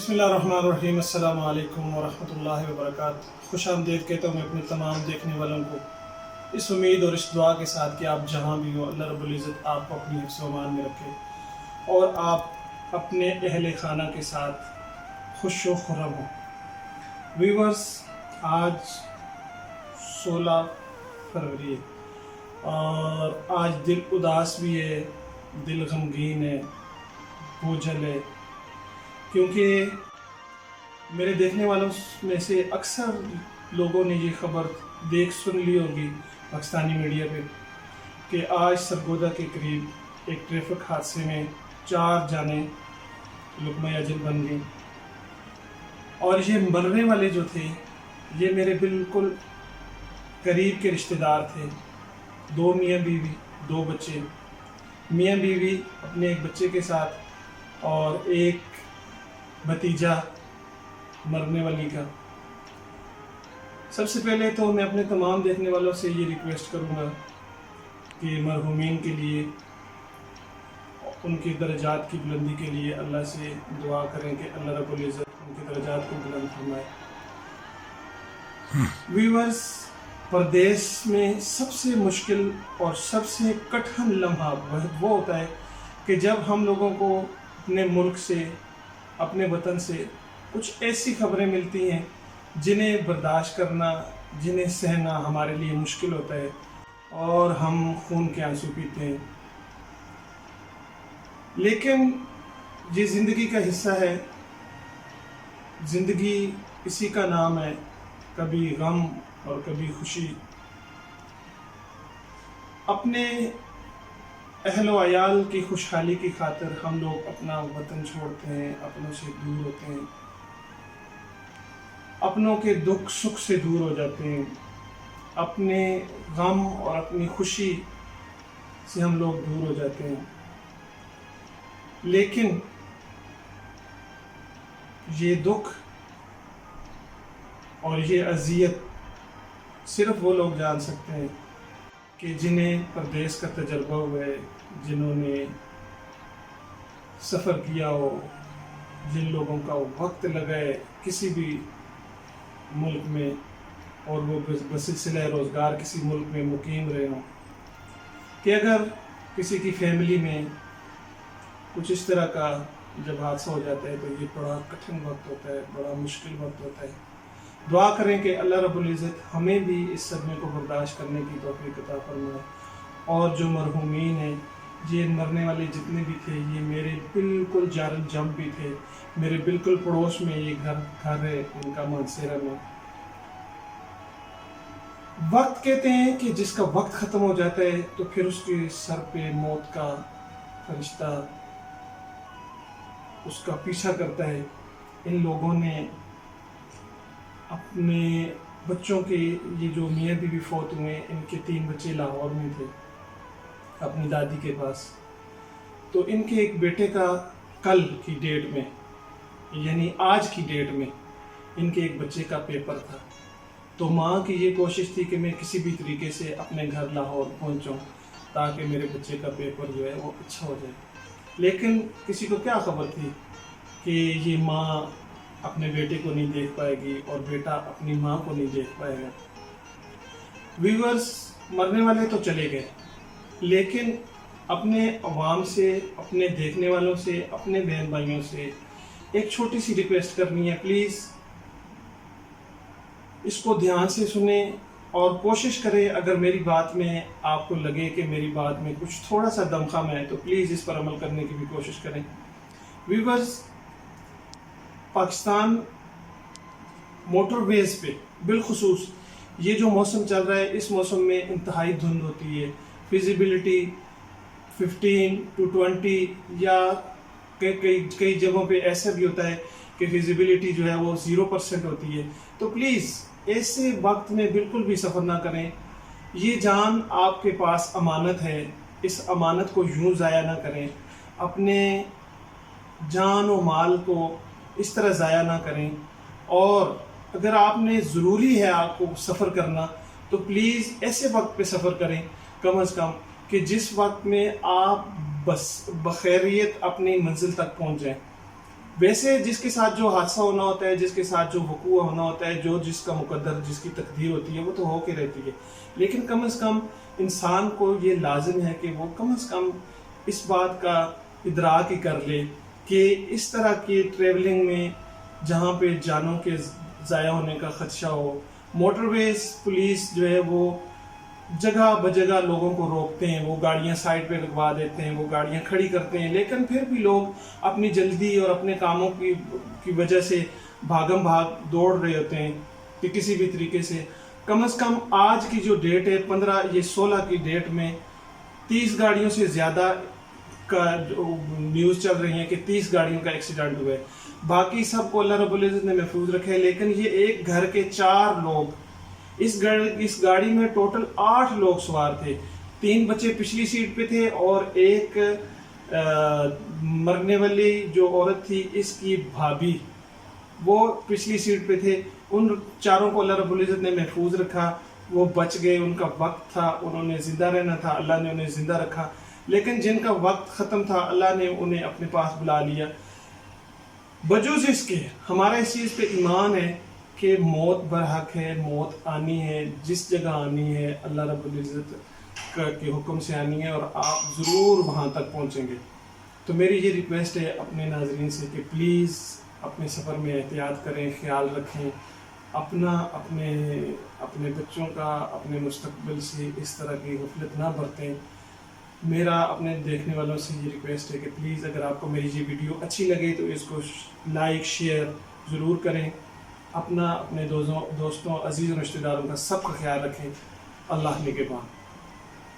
بسم اللہ الرحمن الرحیم۔ السلام علیکم ورحمۃ اللہ وبرکاتہ۔ خوش آمدید کہتا ہوں میں اپنے تمام دیکھنے والوں کو، اس امید اور اس دعا کے ساتھ کہ آپ جہاں بھی ہو اللہ رب العزت آپ کو اپنی حفظ و امان میں رکھے اور آپ اپنے اہل خانہ کے ساتھ خوش و خرم ہوں۔ ویورز، آج 16 فروری ہے اور آج دل اداس بھی ہے، دل غمگین ہے، بوجھل ہے، کیونکہ میرے دیکھنے والوں میں سے اکثر لوگوں نے یہ خبر دیکھ سن لی ہوگی پاکستانی میڈیا پہ کہ آج سرگودا کے قریب ایک ٹریفک حادثے میں 4 جانیں لقمہ اجل بن گئیں، اور یہ مرنے والے جو تھے یہ میرے بالکل قریب کے رشتہ دار تھے، 2 میاں بیوی، 2 بچے، میاں بیوی اپنے ایک بچے کے ساتھ اور ایک بھتیجا مرنے والی کا۔ سب سے پہلے تو میں اپنے تمام دیکھنے والوں سے یہ ریکویسٹ کروں گا کہ مرحومین کے لیے، ان کی درجات کی بلندی کے لیے اللہ سے دعا کریں کہ اللہ رب العزت ان کی درجات کو بلند فرمائے۔ ویورز، پردیس میں سب سے مشکل اور سب سے کٹھن لمحہ وہ ہوتا ہے کہ جب ہم لوگوں کو اپنے ملک سے، اپنے وطن سے کچھ ایسی خبریں ملتی ہیں جنہیں برداشت کرنا، جنہیں سہنا ہمارے لیے مشکل ہوتا ہے اور ہم خون کے آنسو پیتے ہیں، لیکن یہ زندگی کا حصہ ہے۔ زندگی اسی کا نام ہے، کبھی غم اور کبھی خوشی۔ اپنے اہل و عیال کی خوشحالی کی خاطر ہم لوگ اپنا وطن چھوڑتے ہیں، اپنوں سے دور ہوتے ہیں، اپنوں کے دکھ سکھ سے دور ہو جاتے ہیں، اپنے غم اور اپنی خوشی سے ہم لوگ دور ہو جاتے ہیں، لیکن یہ دکھ اور یہ اذیت صرف وہ لوگ جان سکتے ہیں کہ جنہیں پردیس کا تجربہ ہوا ہے، جنہوں نے سفر کیا ہو، جن لوگوں کا وقت لگا ہے کسی بھی ملک میں اور وہ بسلسلہ روزگار کسی ملک میں مقیم رہے ہوں، کہ اگر کسی کی فیملی میں کچھ اس طرح کا جب حادثہ ہو جاتا ہے تو یہ بڑا کٹھن وقت ہوتا ہے، بڑا مشکل وقت ہوتا ہے۔ دعا کریں کہ اللہ رب العزت ہمیں بھی اس صدمے کو برداشت کرنے کی توفیق عطا فرمائے، اور جو مرحومین ہیں، یہ مرنے والے جتنے بھی تھے یہ میرے بالکل جارل جم بھی تھے، میرے بالکل پڑوس میں یہ گھر ہے ان کا مانسیرا میں۔ وقت کہتے ہیں کہ جس کا وقت ختم ہو جاتا ہے تو پھر اس کے سر پہ موت کا فرشتہ اس کا پیچھا کرتا ہے۔ ان لوگوں نے اپنے بچوں کے، یہ جو میاں بیوی فوت ہوئے، ان کے 3 بچے لاہور میں تھے اپنی دادی کے پاس، تو ان کے ایک بیٹے کا کل کی ڈیٹ میں، یعنی آج کی ڈیٹ میں، ان کے ایک بچے کا پیپر تھا، تو ماں کی یہ کوشش تھی کہ میں کسی بھی طریقے سے اپنے گھر لاہور پہنچوں تاکہ میرے بچے کا پیپر جو ہے وہ اچھا ہو جائے، لیکن کسی کو کیا خبر تھی کہ یہ ماں اپنے بیٹے کو نہیں دیکھ پائے گی اور بیٹا اپنی ماں کو نہیں دیکھ پائے گا۔ ویورز، مرنے والے تو چلے گئے، لیکن اپنے عوام سے، اپنے دیکھنے والوں سے، اپنے بہن بھائیوں سے ایک چھوٹی سی ریکویسٹ کرنی ہے، پلیز اس کو دھیان سے سنیں اور کوشش کریں، اگر میری بات میں آپ کو لگے کہ میری بات میں کچھ تھوڑا سا دمخم ہے تو پلیز اس پر عمل کرنے کی بھی کوشش کریں۔ ویورز، پاکستان موٹر ویز پہ بالخصوص یہ جو موسم چل رہا ہے، اس موسم میں انتہائی دھند ہوتی ہے، فیزیبلٹی 15 to 20 یا کئی جگہوں پہ ایسا بھی ہوتا ہے کہ فیزیبلٹی جو ہے وہ 0% ہوتی ہے، تو پلیز ایسے وقت میں بالکل بھی سفر نہ کریں۔ یہ جان آپ کے پاس امانت ہے، اس امانت کو یوں ضائع نہ کریں، اپنے جان و مال کو اس طرح ضائع نہ کریں، اور اگر آپ نے ضروری ہے آپ کو سفر کرنا تو پلیز ایسے وقت پہ سفر کریں کم از کم کہ جس وقت میں آپ بس بخیریت اپنی منزل تک پہنچ جائیں۔ ویسے جس کے ساتھ جو حادثہ ہونا ہوتا ہے، جس کے ساتھ جو وقوع ہونا ہوتا ہے، جو جس کا مقدر، جس کی تقدیر ہوتی ہے، وہ تو ہو کے رہتی ہے، لیکن کم از کم انسان کو یہ لازم ہے کہ وہ کم از کم اس بات کا ادراک ہی کر لے کہ اس طرح کی ٹریولنگ میں جہاں پہ جانوں کے ضائع ہونے کا خدشہ ہو، موٹر ویز پولیس جو ہے وہ جگہ بجگہ لوگوں کو روکتے ہیں، وہ گاڑیاں سائڈ پہ لگوا دیتے ہیں، وہ گاڑیاں کھڑی کرتے ہیں، لیکن پھر بھی لوگ اپنی جلدی اور اپنے کاموں کی وجہ سے بھاگم بھاگ دوڑ رہے ہوتے ہیں کہ کسی بھی طریقے سے کم از کم آج کی جو ڈیٹ ہے 16 کی ڈیٹ میں 30 گاڑیوں سے زیادہ کا نیوز چل رہی ہے کہ 30 گاڑیوں کا ایکسیڈنٹ ہوا ہے. باقی سب کو اللہ رب العزت نے محفوظ رکھا ہے، لیکن یہ ایک گھر کے 4 لوگ، اس گاڑی میں ٹوٹل 8 لوگ سوار تھے. 3 بچے پچھلی سیٹ پہ تھے اور ایک مرنے والی جو عورت تھی اس کی بھابھی وہ پچھلی سیٹ پہ تھے. ان 4 کو اللہ رب العزت نے محفوظ رکھا، وہ بچ گئے. ان کا وقت تھا، انہوں نے زندہ رہنا تھا، اللہ نے انہیں زندہ رکھا. لیکن جن کا وقت ختم تھا اللہ نے انہیں اپنے پاس بلا لیا. بجوز اس کے ہمارا اس چیز پہ ایمان ہے کہ موت برحق ہے، موت آنی ہے، جس جگہ آنی ہے اللہ رب العزت کے حکم سے آنی ہے اور آپ ضرور وہاں تک پہنچیں گے. تو میری یہ ریکویسٹ ہے اپنے ناظرین سے کہ پلیز اپنے سفر میں احتیاط کریں، خیال رکھیں، اپنے بچوں کا، اپنے مستقبل سے اس طرح کی غفلت نہ برتیں. میرا اپنے دیکھنے والوں سے یہ ریکویسٹ ہے کہ پلیز اگر آپ کو میری یہ ویڈیو اچھی لگے تو اس کو لائک شیئر ضرور کریں. اپنے دوستوں، عزیز و رشتہ داروں کا سب کا خیال رکھیں. اللہ نگہبان.